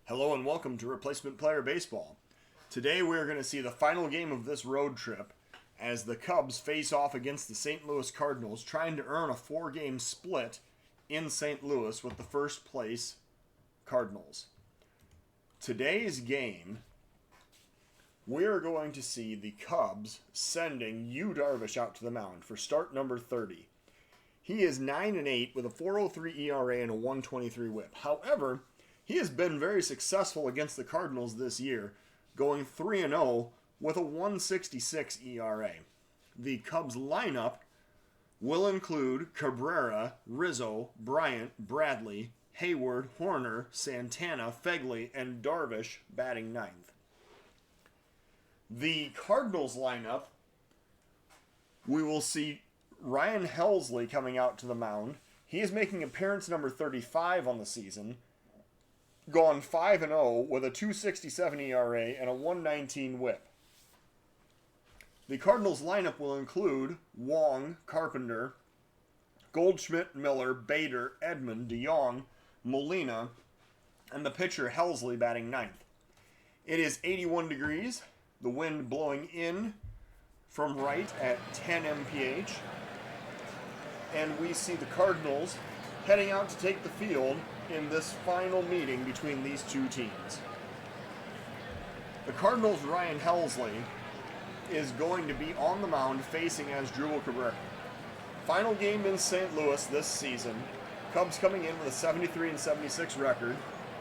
Hello and welcome to Replacement Player Baseball. Today we're going to see the final game of this road trip as the Cubs face off against the St. Louis Cardinals, trying to earn a 4-game split in St. Louis with the first place Cardinals. Today's game, we're going to see the Cubs sending Yu Darvish out to the mound for start number 30. He is 9-8 with a 4.03 ERA and a 1.23 WHIP. However, he has been very successful against the Cardinals this year, going 3-0 with a 1.66 ERA. The Cubs lineup will include Cabrera, Rizzo, Bryant, Bradley, Hayward, Horner, Santana, Fegley, and Darvish batting ninth. The Cardinals lineup, we will see Ryan Helsley coming out to the mound. He is making appearance number 35 on the season, gone 5-0 with a 2.67 ERA and a 1.19 WHIP. The Cardinals lineup will include Wong, Carpenter, Goldschmidt, Miller, Bader, Edman, DeYoung, Molina, and the pitcher Helsley batting ninth. It is 81 degrees, the wind blowing in from right at 10 mph, and we see the Cardinals heading out to take the field in this final meeting between these two teams. The Cardinals' Ryan Helsley is going to be on the mound facing Asdrubal Cabrera. Final game in St. Louis this season. Cubs coming in with a 73-76 record,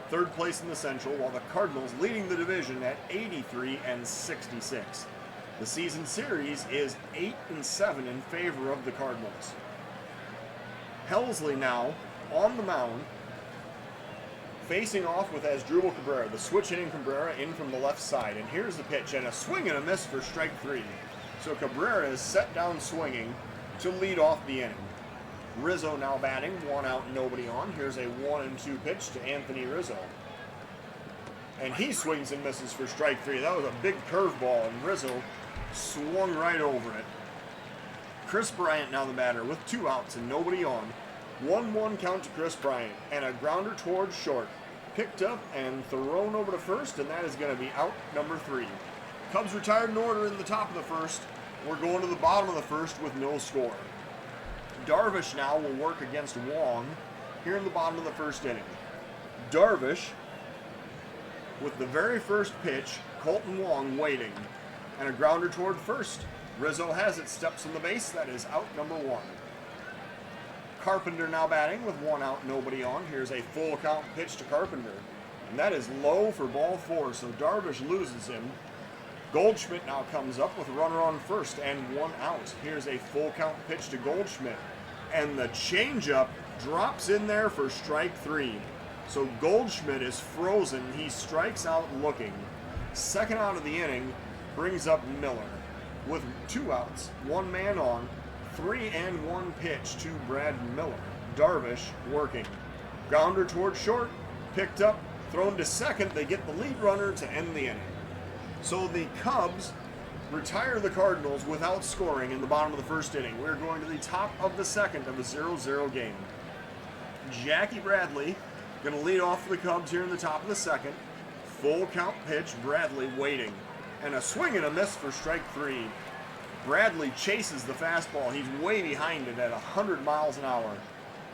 third place in the Central, while the Cardinals leading the division at 83-66. The season series is 8-7 in favor of the Cardinals. Helsley now on the mound, facing off with Asdrubal Cabrera. The switch hitting Cabrera in from the left side. And here's the pitch, and a swing and a miss for strike three. So Cabrera is set down swinging to lead off the inning. Rizzo now batting, one out, nobody on. Here's a 1-2 pitch to Anthony Rizzo. And he swings and misses for strike three. That was a big curveball, and Rizzo swung right over it. Chris Bryant now the batter with 2 outs and nobody on. 1-1 count to Chris Bryant, and a grounder towards short. Picked up and thrown over to first, and that is going to be out number 3. Cubs retired in order in the top of the first. We're going to the bottom of the first with no score. Darvish now will work against Wong here in the bottom of the first inning. Darvish, with the very first pitch, Colton Wong waiting, and a grounder toward first. Rizzo has it, steps on the base. That is out number 1. Carpenter now batting with 1 out, nobody on. Here's a full count pitch to Carpenter, and that is low for ball 4, so Darvish loses him. Goldschmidt now comes up with a runner on first and 1 out. Here's a full count pitch to Goldschmidt, and the changeup drops in there for strike 3. So Goldschmidt is frozen. He strikes out looking. Second out of the inning brings up Miller with 2 outs, 1 man on. 3-1 pitch to Brad Miller. Darvish working. Grounder towards short, picked up, thrown to second. They get the lead runner to end the inning. So the Cubs retire the Cardinals without scoring in the bottom of the first inning. We're going to the top of the second of a 0-0 game. Jackie Bradley going to lead off for the Cubs here in the top of the second. Full count pitch, Bradley waiting. And a swing and a miss for strike 3. Bradley chases the fastball. He's way behind it at 100 miles an hour.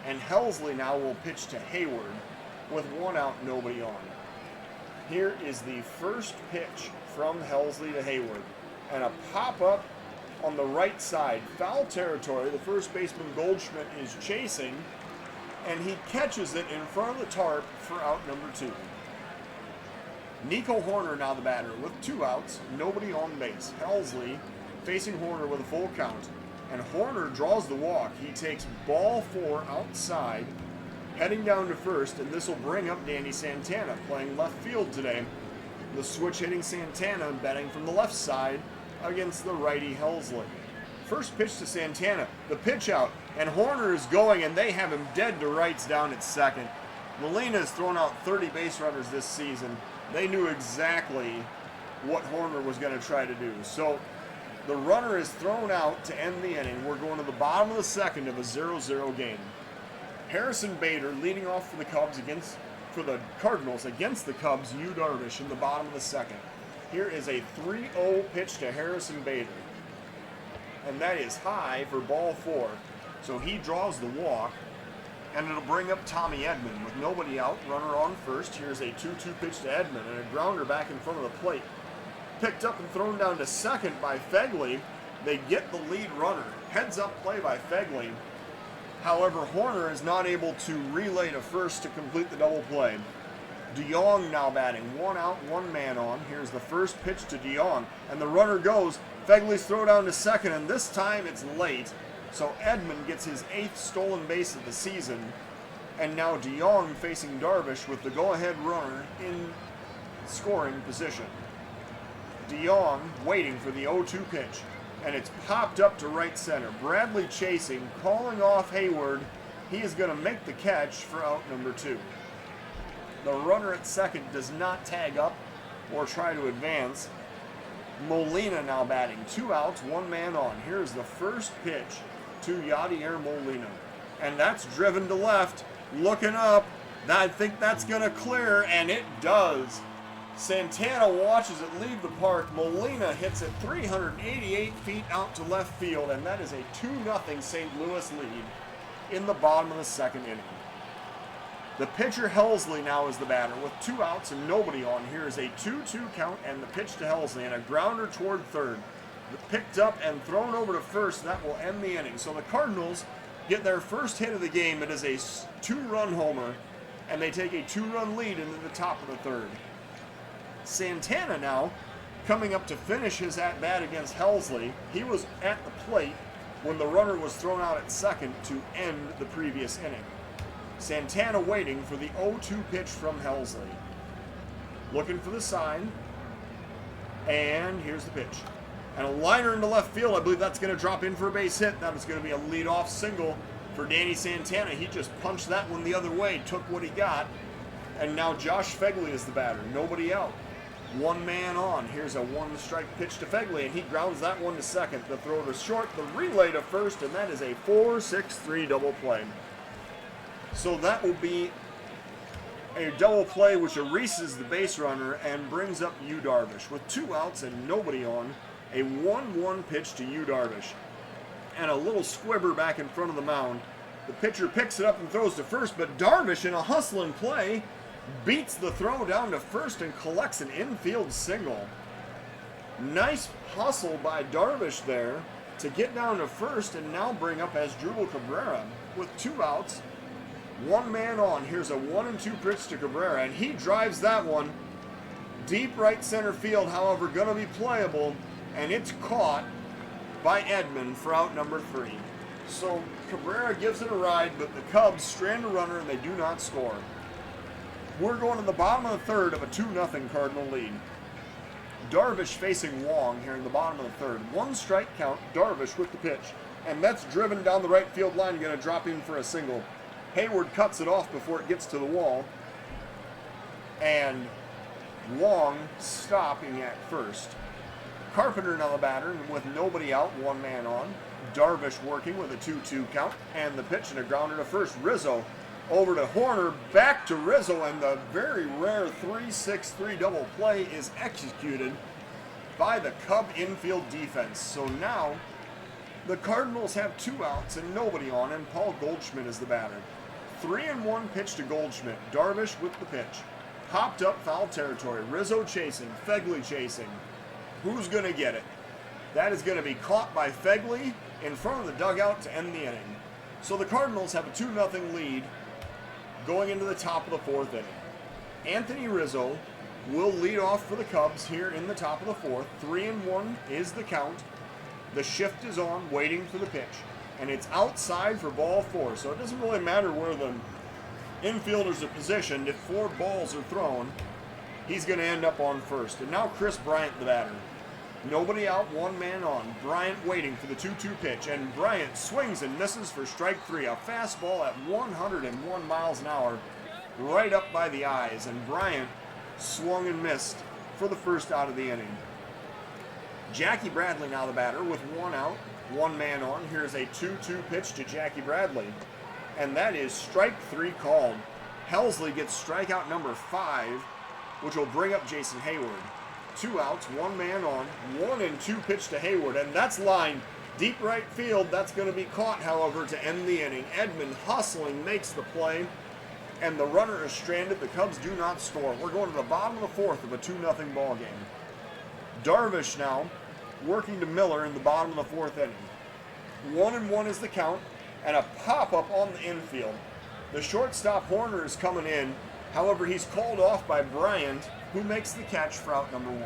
And Helsley now will pitch to Hayward with 1 out, nobody on. Here is the first pitch from Helsley to Hayward. And a pop-up on the right side. Foul territory. The first baseman Goldschmidt is chasing. And he catches it in front of the tarp for out number 2. Nico Horner now the batter with 2 outs, nobody on base. Helsley facing Horner with a full count, and Horner draws the walk. He takes ball 4 outside, heading down to first, and this will bring up Danny Santana, playing left field today. The switch hitting Santana, batting from the left side against the righty Helsley. First pitch to Santana, the pitch out, and Horner is going, and they have him dead to rights down at second. Molina has thrown out 30 base runners this season. They knew exactly what Horner was going to try to do. So the runner is thrown out to end the inning. We're going to the bottom of the second of a 0-0 game. Harrison Bader leading off for the Cubs against for the Cardinals against the Cubs, Yu Darvish in the bottom of the second. Here is a 3-0 pitch to Harrison Bader. And that is high for ball 4. So he draws the walk, and it'll bring up Tommy Edman with nobody out, runner on first. Here's a 2-2 pitch to Edman and a grounder back in front of the plate. Picked up and thrown down to second by Fegley. They get the lead runner. Heads up play by Fegley. However, Horner is not able to relay to first to complete the double play. DeYoung now batting. 1 out, 1 man on. Here's the first pitch to DeYoung. And the runner goes. Fegley's throw down to second, and this time it's late. So Edman gets his 8th stolen base of the season. And now DeYoung facing Darvish with the go-ahead runner in scoring position. DeYoung waiting for the 0-2 pitch. And it's popped up to right center. Bradley chasing, calling off Hayward. He is going to make the catch for out number 2. The runner at second does not tag up or try to advance. Molina now batting. 2 outs, 1 man on. Here's the first pitch to Yadier Molina. And that's driven to left. Looking up. I think that's going to clear, and it does. Santana watches it leave the park. Molina hits it 388 feet out to left field, and that is a 2-0 St. Louis lead in the bottom of the second inning. The pitcher Helsley now is the batter with 2 outs and nobody on. Here is a 2-2 count and the pitch to Helsley and a grounder toward third. Picked up and thrown over to first. That will end the inning. So the Cardinals get their first hit of the game. It is a 2-run homer, and they take a 2-run lead into the top of the third. Santana now coming up to finish his at-bat against Helsley. He was at the plate when the runner was thrown out at second to end the previous inning. Santana waiting for the 0-2 pitch from Helsley. Looking for the sign. And here's the pitch. And a liner into left field. I believe that's going to drop in for a base hit. That is going to be a leadoff single for Danny Santana. He just punched that one the other way, took what he got. And now Josh Fegley is the batter. Nobody out. 1 man on. Here's a 1-strike pitch to Fegley, and he grounds that one to second. The throw to short, the relay to first, and that is a 4-6-3 double play. So that will be a double play which erases the base runner and brings up Yu Darvish. With 2 outs and nobody on, a 1-1 pitch to Yu Darvish. And a little squibber back in front of the mound. The pitcher picks it up and throws to first, but Darvish in a hustling play beats the throw down to first and collects an infield single. Nice hustle by Darvish there to get down to first and now bring up Asdrubal Cabrera with 2 outs. 1 man on. Here's a 1-2 pitch to Cabrera, and he drives that one deep right center field, however, going to be playable, and it's caught by Edman for out number 3. So Cabrera gives it a ride, but the Cubs strand a runner and they do not score. We're going to the bottom of the third of a 2-0 Cardinal lead. Darvish facing Wong here in the bottom of the third. 1-strike count, Darvish with the pitch, and that's driven down the right field line, going to drop in for a single. Hayward cuts it off before it gets to the wall. And Wong stopping at first. Carpenter now the batter, and with nobody out, 1 man on. Darvish working with a 2-2 count. And the pitch and a grounder to first. Rizzo over to Horner, back to Rizzo, and the very rare 3-6-3 double play is executed by the Cub infield defense. So now the Cardinals have 2 outs and nobody on, and Paul Goldschmidt is the batter. 3-1 pitch to Goldschmidt. Darvish with the pitch. Popped up foul territory. Rizzo chasing. Fegley chasing. Who's going to get it? That is going to be caught by Fegley in front of the dugout to end the inning. So the Cardinals have a 2-0 lead going into the top of the 4th inning. Anthony Rizzo will lead off for the Cubs here in the top of the 4th. 3-1 is the count. The shift is on, waiting for the pitch. And it's outside for ball 4, so it doesn't really matter where the infielders are positioned. If 4 balls are thrown, he's going to end up on first. And now Chris Bryant, the batter. Nobody out, 1 man on. Bryant waiting for the 2-2 pitch, and Bryant swings and misses for strike 3. A fastball at 101 miles an hour, right up by the eyes, and Bryant swung and missed for the first out of the inning. Jackie Bradley now the batter with 1 out. 1 man on. Here's a 2-2 pitch to Jackie Bradley. And that is strike 3 called. Helsley gets strikeout number 5, which will bring up Jason Hayward. 2 outs, 1 man on, 1-2 pitch to Hayward, and that's lined deep right field. That's going to be caught, however, to end the inning. Edman hustling makes the play, and the runner is stranded. The Cubs do not score. We're going to the bottom of the 4th of a 2-0 ball game. Darvish now working to Miller in the bottom of the 4th inning. 1-1 is the count, and a pop-up on the infield. The shortstop Horner is coming in. However, he's called off by Bryant, who makes the catch for out number 1.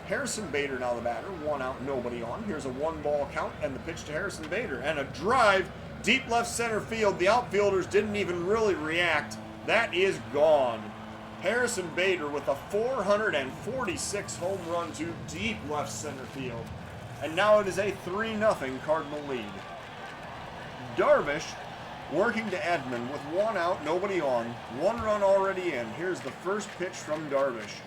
Harrison Bader now the batter. 1 out, nobody on. Here's a 1-ball count, and the pitch to Harrison Bader. And a drive deep left center field. The outfielders didn't even really react. That is gone. Harrison Bader with a 446 home run to deep left center field. And now it is a 3-0 Cardinal lead. Darvish working to Edman with 1 out, nobody on. 1 run already in. Here's the first pitch from Darvish.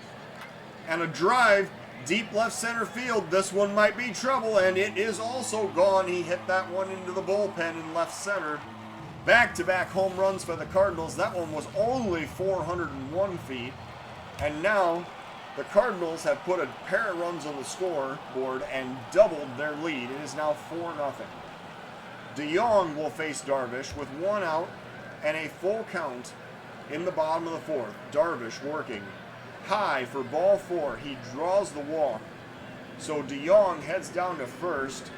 And a drive deep left center field. This one might be trouble, and it is also gone. He hit that one into the bullpen in left center. Back-to-back home runs for the Cardinals. That one was only 401 feet. And now the Cardinals have put a pair of runs on the scoreboard and doubled their lead. It is now 4-0. DeYoung will face Darvish with 1 out and a full count in the bottom of the 4th. Darvish working high for ball 4. He draws the walk. So DeYoung heads down to first.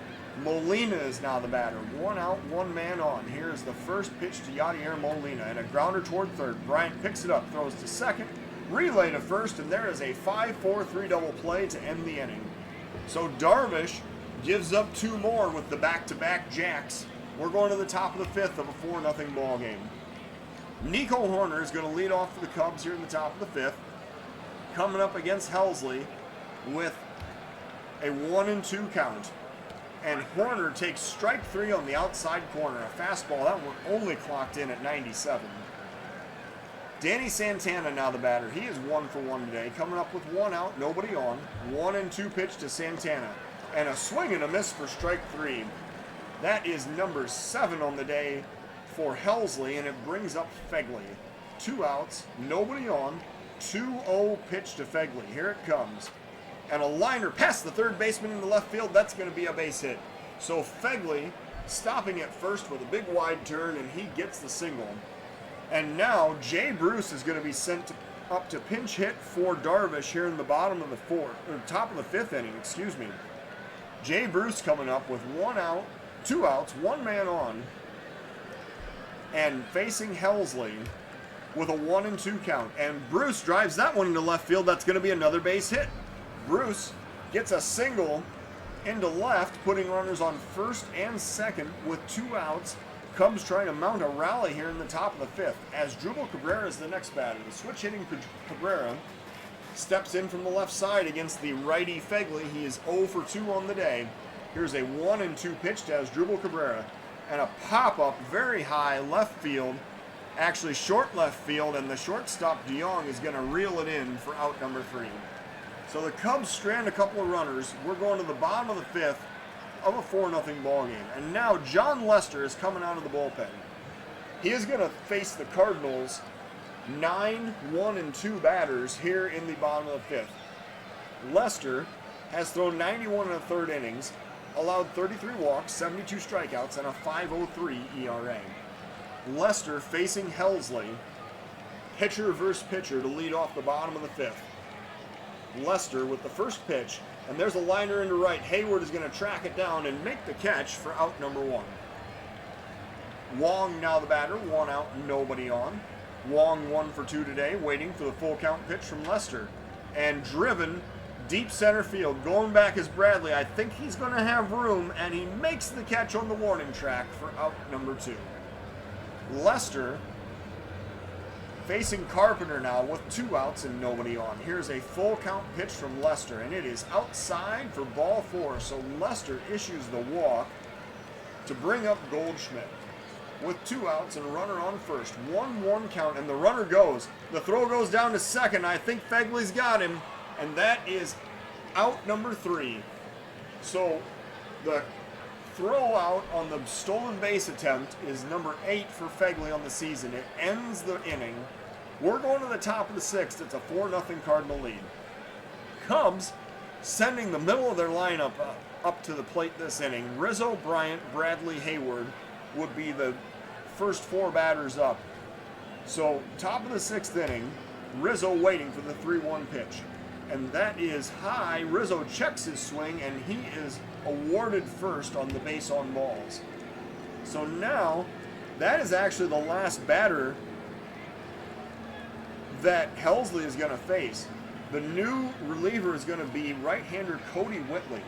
Molina is now the batter. 1 out, 1 man on. Here's the first pitch to Yadier Molina, and a grounder toward third. Bryant picks it up, throws to second, relay to first, and there is a 5-4-3 double play to end the inning. So Darvish gives up 2 more with the back-to-back jacks. We're going to the top of the 5th of a 4-0 ball game. Nico Horner is going to lead off for the Cubs here in the top of the 5th. Coming up against Helsley with a 1-2 count. And Horner takes strike 3 on the outside corner. A fastball, that one only clocked in at 97. Danny Santana now the batter. He is 1 for 1 today. Coming up with 1 out, nobody on. 1-2 pitch to Santana. And a swing and a miss for strike 3. That is number 7 on the day for Helsley, and it brings up Fegley. 2 outs, nobody on. 2-0 pitch to Fegley. Here it comes. And a liner past the third baseman in the left field. That's going to be a base hit. So Fegley stopping at first with a big wide turn, and he gets the single. And now Jay Bruce is going to be sent up to pinch hit for Darvish here in the bottom of the 4th, or top of the 5th inning, excuse me. Jay Bruce coming up with 1 out, 2 outs, 1 man on, and facing Helsley with a 1-2 count. And Bruce drives that one into left field. That's going to be another base hit. Bruce gets a single into left, putting runners on first and second with 2 outs. Cubs trying to mount a rally here in the top of the 5th. As Drupal Cabrera is the next batter. The switch-hitting Cabrera steps in from the left side against the righty Fegley. He is 0 for 2 on the day. Here's a 1-2 pitch to Drupal Cabrera. And a pop-up very high left field, actually short left field, and the shortstop DeYoung is going to reel it in for out number 3. So the Cubs strand a couple of runners. We're going to the bottom of the 5th of a 4-0 ball game. And now John Lester is coming out of the bullpen. He is going to face the Cardinals 9, 1-2 batters here in the bottom of the 5th. Lester has thrown 91 1/3 innings, allowed 33 walks, 72 strikeouts, and a 5.03 ERA. Lester facing Helsley, pitcher versus pitcher to lead off the bottom of the 5th. Lester with the first pitch, and there's a liner into right. Hayward is going to track it down and make the catch for out number 1. Wong now the batter, 1 out, nobody on. Wong 1 for 2 today, waiting for the full count pitch from Lester. And driven deep center field, going back is Bradley. I think he's going to have room, and he makes the catch on the warning track for out number 2. Lester facing Carpenter now with 2 outs and nobody on. Here's a full count pitch from Lester, and it is outside for ball 4. So Lester issues the walk to bring up Goldschmidt with 2 outs and a runner on first. 1-1 count, and the runner goes. The throw goes down to second. I think Fegley's got him, and that is out number 3. So the throw out on the stolen base attempt is number 8 for Fegley on the season. It ends the inning. We're going to the top of the 6th. It's a 4-0 Cardinal lead. Cubs sending the middle of their lineup up to the plate this inning. Rizzo, Bryant, Bradley, Hayward would be the first 4 batters up. So top of the 6th inning, Rizzo waiting for the 3-1 pitch. And that is high. Rizzo checks his swing, and he is awarded first on the base on balls. So now, that is actually the last batter that Helsley is going to face. The new reliever is going to be right-hander Cody Whitley.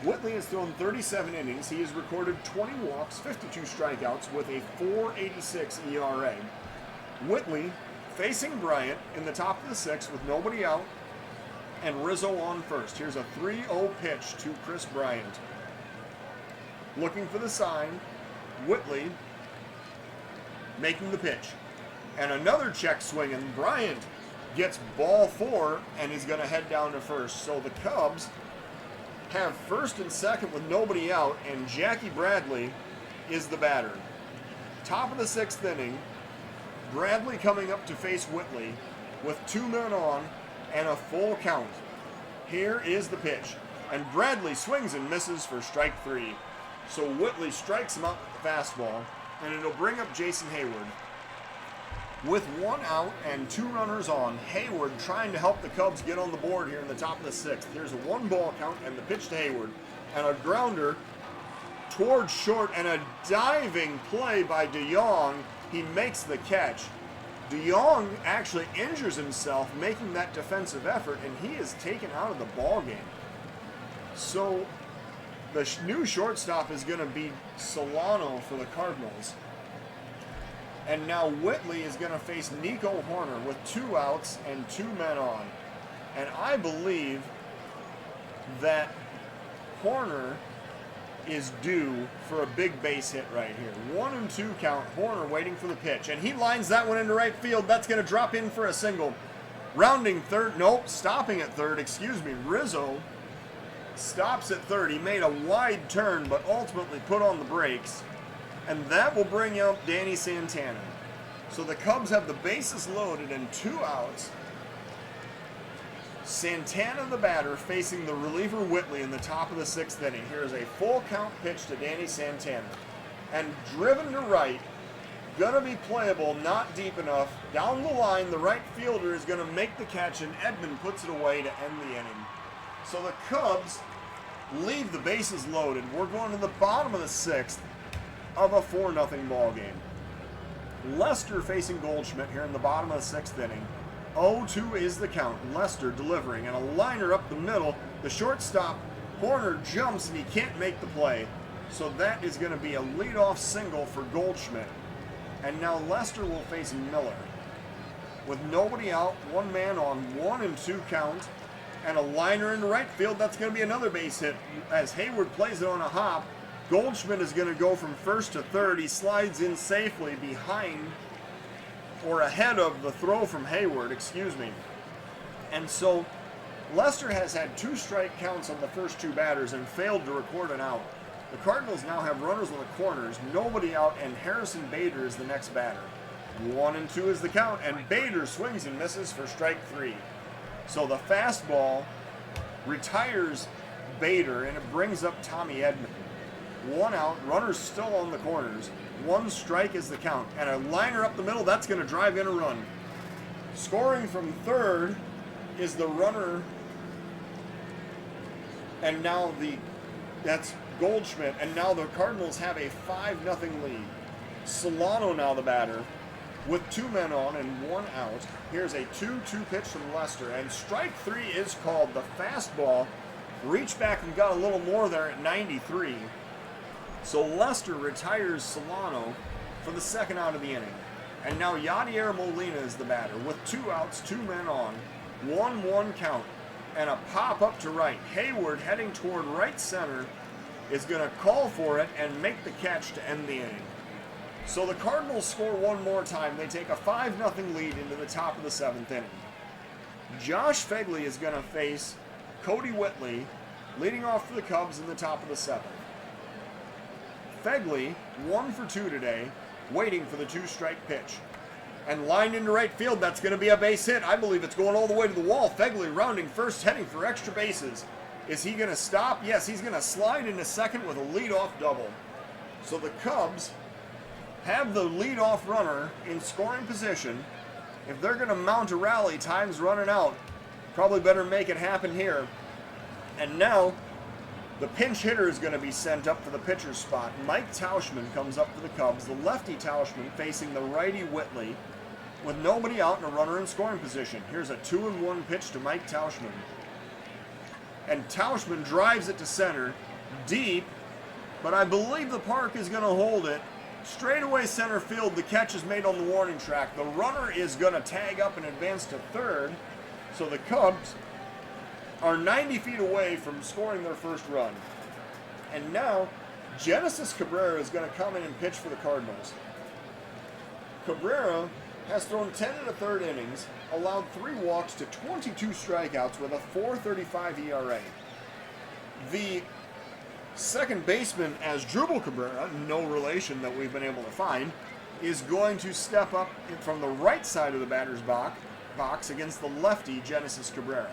Whitley has thrown 37 innings. He has recorded 20 walks, 52 strikeouts with a 4.86 ERA. Whitley facing Bryant in the top of the 6th with nobody out, and Rizzo on first. Here's a 3-0 pitch to Chris Bryant. Looking for the sign. Whitley making the pitch. And another check swing, and Bryant gets ball 4 and is going to head down to first. So the Cubs have first and second with nobody out, and Jackie Bradley is the batter. Top of the 6th inning, Bradley coming up to face Whitley with 2 men on and a full count. Here is the pitch, and Bradley swings and misses for strike 3. So Whitley strikes him out with the fastball, and it'll bring up Jason Hayward. With 1 out and 2 runners on, Hayward trying to help the Cubs get on the board here in the top of the 6th. Here's a 1-ball count and the pitch to Hayward, and a grounder towards short, and a diving play by DeYoung. He makes the catch. DeYoung actually injures himself making that defensive effort, and he is taken out of the ball game. So the new shortstop is going to be Solano for the Cardinals. And now Whitley is going to face Nico Horner with 2 outs and 2 men on. And I believe that Horner is due for a big base hit right here. 1 and 2 count. Horner waiting for the pitch, and he lines that one into right field. That's going to drop in for a single. Rounding third, nope, stopping at third, excuse me. Rizzo stops at third. He made a wide turn, but ultimately put on the brakes, and that will bring out Danny Santana. So the Cubs have the bases loaded and 2 outs. Santana, the batter, facing the reliever Whitley in the top of the 6th inning. Here's a full count pitch to Danny Santana. And driven to right, gonna be playable, not deep enough. Down the line, the right fielder is gonna make the catch, and Edman puts it away to end the inning. So the Cubs leave the bases loaded. We're going to the bottom of the 6th of a 4-0 ball game. Lester facing Goldschmidt here in the bottom of the 6th inning. 0-2 is the count. Lester delivering, and a liner up the middle. The shortstop, Horner, jumps, and he can't make the play. So that is going to be a leadoff single for Goldschmidt. And now Lester will face Miller. With nobody out, 1 man on, 1 and 2 count, and a liner in the right field. That's going to be another base hit as Hayward plays it on a hop. Goldschmidt is going to go from first to third. He slides in safely behind, or ahead of the throw from Hayward, excuse me. And so Lester has had 2 strike counts on the first 2 batters and failed to record an out. The Cardinals now have runners on the corners, nobody out, and Harrison Bader is the next batter. 1 and 2 is the count, and Bader swings and misses for strike 3. So the fastball retires Bader, and it brings up Tommy Edman. 1 out, runners still on the corners. 1 strike is the count, and a liner up the middle, that's going to drive in a run. Scoring from third is the runner, and now that's Goldschmidt, and now the Cardinals have a 5-0 lead. Solano now the batter with 2 men on and 1 out. Here's a 2-2 pitch from Lester, and strike 3 is called. The fastball reached back and got a little more there at 93. So Lester retires Solano for the 2nd out of the inning. And now Yadier Molina is the batter with 2 outs, 2 men on, 1-1 count, and a pop up to right. Hayward heading toward right center is going to call for it and make the catch to end the inning. So the Cardinals score 1 more time. They take a 5-0 lead into the top of the 7th inning. Josh Fegley is going to face Cody Whitley, leading off for the Cubs in the top of the 7th. Fegley, 1 for 2 today, waiting for the 2-strike pitch. And lined into right field, that's going to be a base hit. I believe it's going all the way to the wall. Fegley rounding first, heading for extra bases. Is he going to stop? Yes, he's going to slide into second with a leadoff double. So the Cubs have the leadoff runner in scoring position. If they're going to mount a rally, time's running out. Probably better make it happen here. And now, the pinch hitter is going to be sent up for the pitcher's spot. Mike Tauschman comes up for the Cubs. The lefty Tauschman facing the righty Whitley with nobody out and a runner in scoring position. Here's a 2-1 pitch to Mike Tauschman. And Tauschman drives it to center, deep, but I believe the park is going to hold it. Straightaway center field, the catch is made on the warning track. The runner is going to tag up and advance to third. So the Cubs are 90 feet away from scoring their first run. And now, Genesis Cabrera is going to come in and pitch for the Cardinals. Cabrera has thrown 10 1/3 innings, allowed 3 walks to 22 strikeouts with a 4.35 ERA. The second baseman, as Drupal Cabrera, no relation that we've been able to find, is going to step up from the right side of the batter's box against the lefty Genesis Cabrera.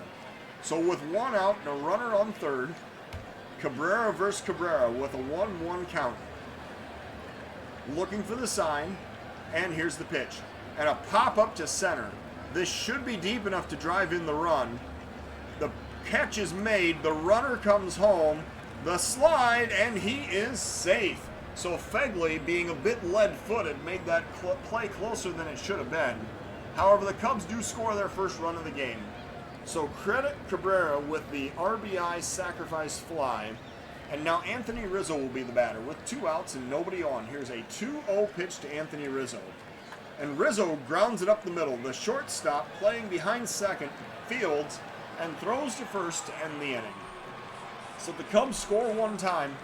So with 1 out and a runner on third, Cabrera versus Cabrera with a 1-1 count. Looking for the sign, and here's the pitch. And a pop-up to center. This should be deep enough to drive in the run. The catch is made, the runner comes home, the slide, and he is safe. So Fegley, being a bit lead-footed, made that play closer than it should have been. However, the Cubs do score their first run of the game. So credit Cabrera with the RBI sacrifice fly. And now Anthony Rizzo will be the batter with 2 outs and nobody on. Here's a 2-0 pitch to Anthony Rizzo. And Rizzo grounds it up the middle. The shortstop playing behind second fields and throws to first to end the inning. So the Cubs score 1 time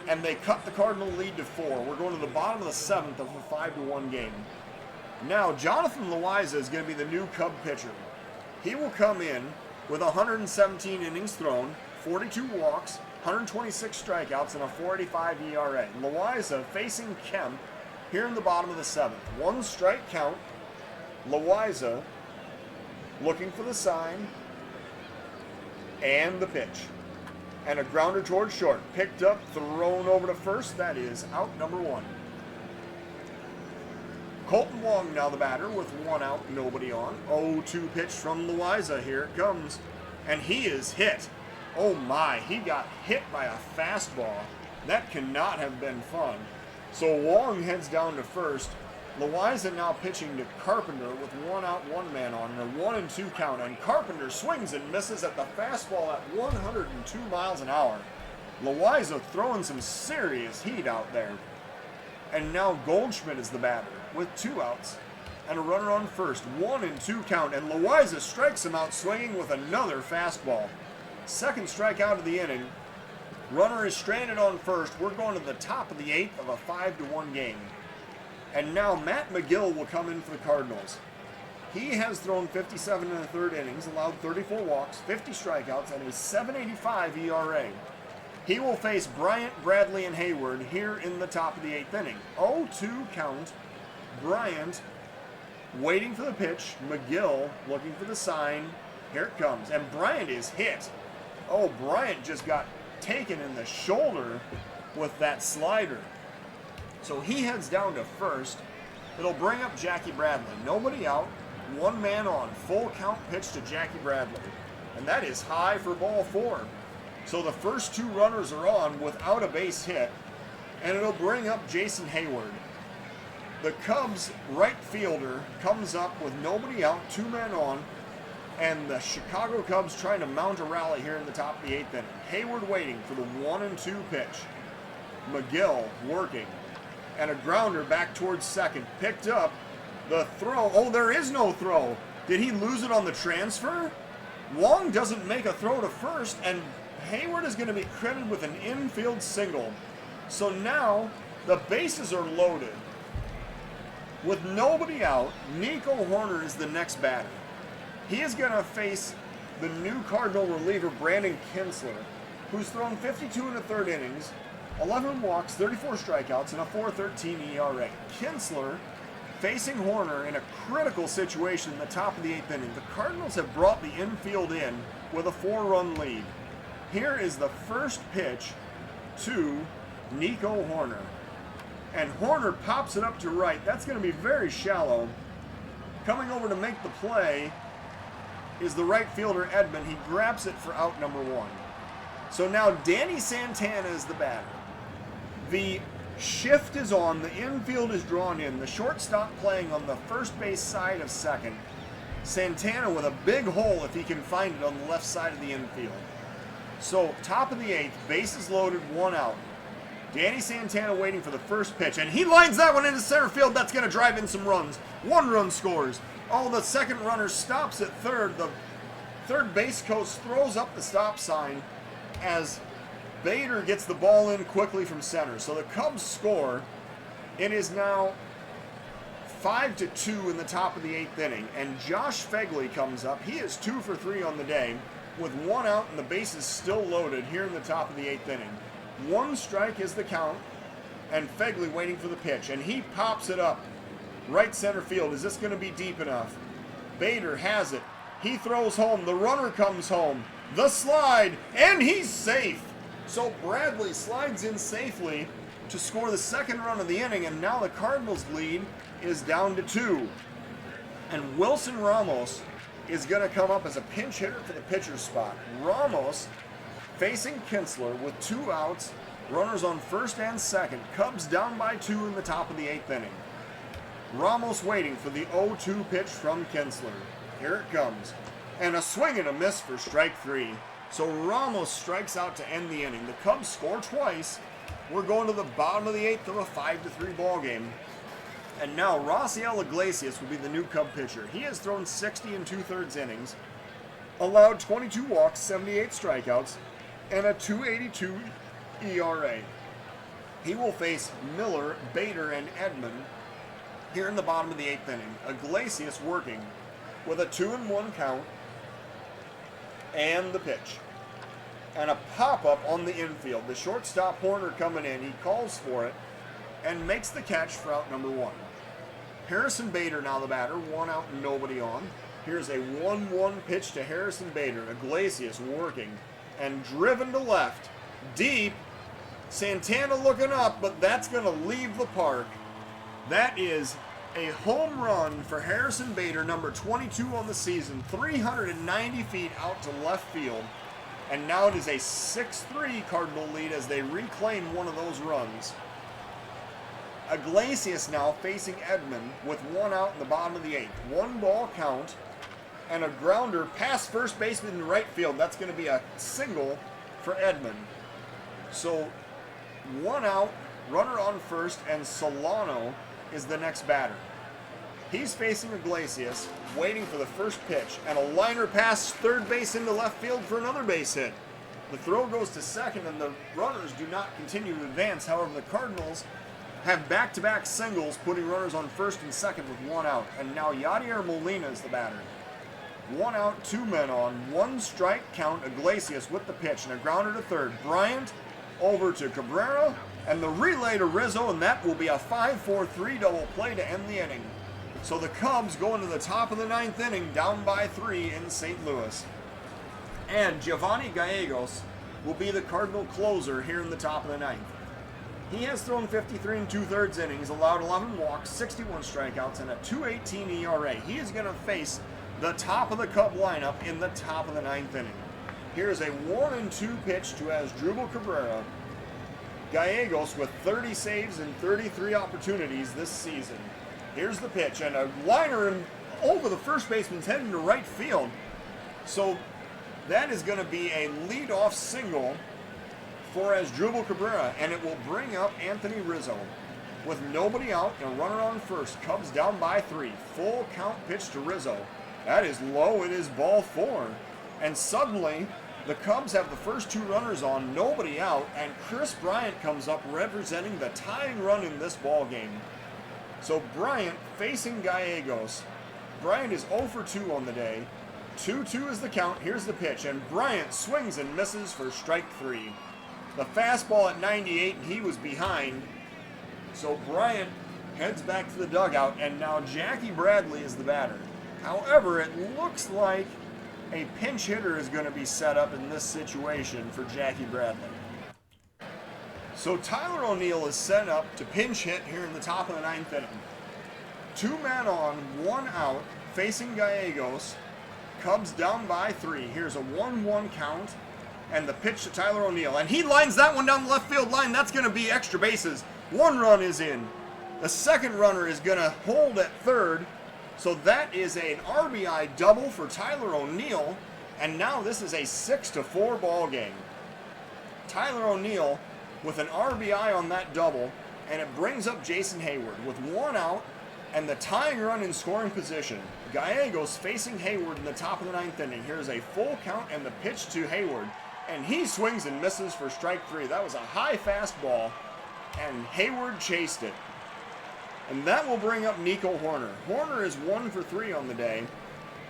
and they cut the Cardinal lead to 4. We're going to the bottom of the 7th of a 5-1 game. Now Jonathan Loaiza is going to be the new Cub pitcher. He will come in with 117 innings thrown, 42 walks, 126 strikeouts, and a 4.85 ERA. Loaiza facing Kemp here in the bottom of the 7th. 1 strike count. Loaiza looking for the sign and the pitch. And a grounder towards short. Picked up, thrown over to first. That is out number 1. Colton Wong now the batter with 1 out, nobody on. 0-2 pitch from Loaiza. Here it comes. And he is hit. Oh my, he got hit by a fastball. That cannot have been fun. So Wong heads down to first. Loaiza now pitching to Carpenter with 1 out, 1 man on, and a 1-2 count. And Carpenter swings and misses at the fastball at 102 miles an hour. Loaiza throwing some serious heat out there. And now Goldschmidt is the batter with 2 outs and a runner on first. 1-2 count, and Loaiza strikes him out swinging with another fastball. Second strikeout of the inning. Runner is stranded on first. We're going to the top of the 8th of a 5-1 game. And now Matt McGill will come in for the Cardinals. He has thrown 57 1/3 innings, allowed 34 walks, 50 strikeouts, and a 7.85 ERA. He will face Bryant, Bradley, and Hayward here in the top of the 8th inning. 0-2 count. Bryant waiting for the pitch. McGill looking for the sign. Here it comes. And Bryant is hit. Oh, Bryant just got taken in the shoulder with that slider. So he heads down to first. It'll bring up Jackie Bradley. Nobody out. 1 man on. Full count pitch to Jackie Bradley. And that is high for ball 4. So the first 2 runners are on without a base hit. And it'll bring up Jason Hayward. The Cubs right fielder comes up with nobody out, 2 men on. And the Chicago Cubs trying to mount a rally here in the top of the 8th inning. Hayward waiting for the 1-2 pitch. McGill working. And a grounder back towards second. Picked up. The throw. Oh, there is no throw. Did he lose it on the transfer? Wong doesn't make a throw to first, and Hayward is going to be credited with an infield single. So now the bases are loaded. With nobody out, Nico Horner is the next batter. He is going to face the new Cardinal reliever, Brandon Kinsler, who's thrown 52 1/3 innings, 11 walks, 34 strikeouts, and a 4.13 ERA. Kinsler facing Horner in a critical situation in the top of the 8th inning. The Cardinals have brought the infield in with a 4-run lead. Here is the first pitch to Nico Horner. And Horner pops it up to right. That's going to be very shallow. Coming over to make the play is the right fielder, Edman. He grabs it for out number 1. So now Danny Santana is the batter. The shift is on. The infield is drawn in. The shortstop playing on the first base side of second. Santana with a big hole if he can find it on the left side of the infield. So top of the 8th, bases loaded, 1 out. Danny Santana waiting for the first pitch, and he lines that one into center field. That's going to drive in some runs. 1 run scores. Oh, the second runner stops at third. The third base coach throws up the stop sign as Bader gets the ball in quickly from center. So the Cubs score. It is now 5-2 in the top of the 8th inning, and Josh Phegley comes up. He is 2 for 3 on the day with 1 out and the bases still loaded here in the top of the 8th inning. 1 strike is the count, and Phegley waiting for the pitch, and he pops it up right center field. Is this going to be deep enough? Bader has it. He throws home. The runner comes home. The slide, and he's safe. So Bradley slides in safely to score the second run of the inning, and now the Cardinals' lead is down to 2. And Wilson Ramos is going to come up as a pinch hitter for the pitcher's spot. Ramos facing Kinsler with 2 outs, runners on first and second. Cubs down by 2 in the top of the 8th inning. Ramos waiting for the 0-2 pitch from Kinsler. Here it comes. And a swing and a miss for strike 3. So Ramos strikes out to end the inning. The Cubs score twice. We're going to the bottom of the 8th of a 5-3 ball game. And now Raciel Iglesias will be the new Cub pitcher. He has thrown 60 2/3 innings, allowed 22 walks, 78 strikeouts, and a 2.82 ERA. He will face Miller, Bader, and Edman here in the bottom of the 8th inning. Iglesias working with a 2-1 count and the pitch. And a pop-up on the infield. The shortstop Horner coming in. He calls for it and makes the catch for out number 1. Harrison Bader now the batter. 1 out and nobody on. Here's a 1-1 pitch to Harrison Bader. Iglesias working and driven to left. Deep. Santana looking up, but that's going to leave the park. That is a home run for Harrison Bader, number 22 on the season. 390 feet out to left field. And now it is a 6-3 Cardinal lead as they reclaim one of those runs. Iglesias now facing Edman with 1 out in the bottom of the 8th. 1 ball count and a grounder past first baseman in right field. That's going to be a single for Edman. So 1 out, runner on first, and Solano is the next batter. He's facing Iglesias, waiting for the first pitch, and a liner pass third base into left field for another base hit. The throw goes to second, and the runners do not continue to advance. However, the Cardinals have back-to-back singles, putting runners on first and second with 1 out. And now Yadier Molina is the batter. 1 out, 2 men on, 1 strike count. Iglesias with the pitch, and a grounder to third. Bryant over to Cabrera, and the relay to Rizzo, and that will be a 5-4-3 double play to end the inning. So the Cubs go into the top of the 9th inning, down by 3 in St. Louis. And Giovanni Gallegos will be the Cardinal closer here in the top of the 9th. He has thrown 53 2/3 innings, allowed 11 walks, 61 strikeouts, and a 2.18 ERA. He is going to face the top of the Cub lineup in the top of the 9th inning. Here's a 1-2 pitch to Asdrubal Cabrera. Gallegos with 30 saves and 33 opportunities this season. Here's the pitch, and a liner over the first baseman's head into right field. So that is going to be a leadoff single for Asdrubal Cabrera, and it will bring up Anthony Rizzo. With nobody out and a runner on first, Cubs down by 3. Full count pitch to Rizzo. That is low. It is ball 4. And suddenly, the Cubs have the first 2 runners on, nobody out, and Chris Bryant comes up representing the tying run in this ball game. So Bryant facing Gallegos. Bryant is 0 for 2 on the day. 2-2 is the count. Here's the pitch, and Bryant swings and misses for strike 3. The fastball at 98, and he was behind. So Bryant heads back to the dugout, and now Jackie Bradley is the batter. However, it looks like a pinch hitter is going to be set up in this situation for Jackie Bradley. So Tyler O'Neill is set up to pinch hit here in the top of the 9th inning. 2 men on, 1 out, facing Gallegos. Cubs down by 3. Here's a 1-1 count, and the pitch to Tyler O'Neill. And he lines that one down the left field line. That's going to be extra bases. 1 run is in. The second runner is going to hold at third. So that is an RBI double for Tyler O'Neill, and now this is a 6-4 ball game. Tyler O'Neill with an RBI on that double, and it brings up Jason Hayward with 1 out and the tying run in scoring position. Gallegos facing Hayward in the top of the 9th inning. Here's a full count and the pitch to Hayward, and he swings and misses for strike 3. That was a high fastball, and Hayward chased it. And that will bring up Nico Horner. Horner is 1 for 3 on the day,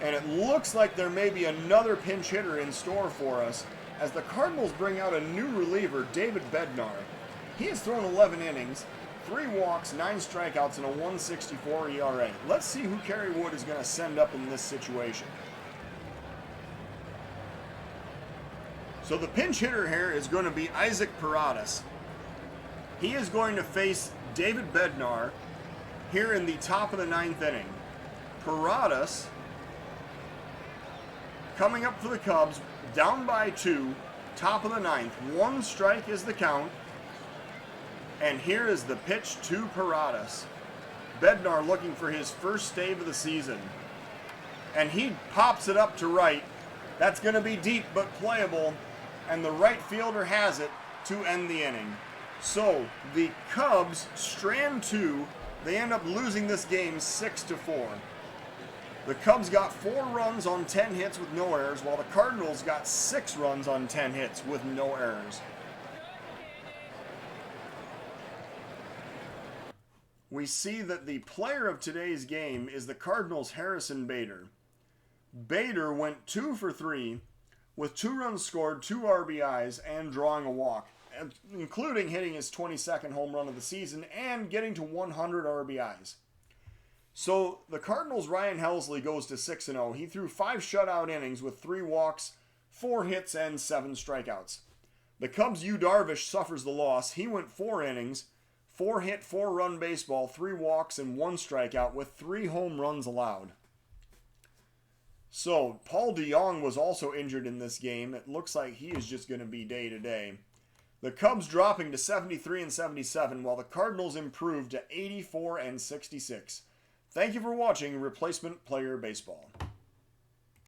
and it looks like there may be another pinch hitter in store for us as the Cardinals bring out a new reliever, David Bednar. He has thrown 11 innings, 3 walks, 9 strikeouts, and a 1.64 ERA. Let's see who Kerry Wood is going to send up in this situation. So the pinch hitter here is going to be Isaac Paradas. He is going to face David Bednar here in the top of the 9th inning. Paradas coming up for the Cubs, down by 2, top of the 9th. 1 strike is the count. And here is the pitch to Paradas. Bednar looking for his first save of the season. And he pops it up to right. That's going to be deep but playable. And the right fielder has it to end the inning. So the Cubs strand 2. They end up losing this game 6-4. The Cubs got 4 runs on 10 hits with no errors, while the Cardinals got 6 runs on 10 hits with no errors. We see that the player of today's game is the Cardinals' Harrison Bader. Bader went 2 for 3 with 2 runs scored, 2 RBIs, and drawing a walk, including hitting his 22nd home run of the season and getting to 100 RBIs. So the Cardinals' Ryan Helsley goes to 6-0. He threw 5 shutout innings with 3 walks, 4 hits, and 7 strikeouts. The Cubs' Yu Darvish suffers the loss. He went 4 innings, 4 hit, 4 run baseball, 3 walks, and 1 strikeout with 3 home runs allowed. So Paul DeJong was also injured in this game. It looks like he is just going to be day to day. The Cubs dropping to 73 and 77, while the Cardinals improved to 84 and 66. Thank you for watching Replacement Player Baseball.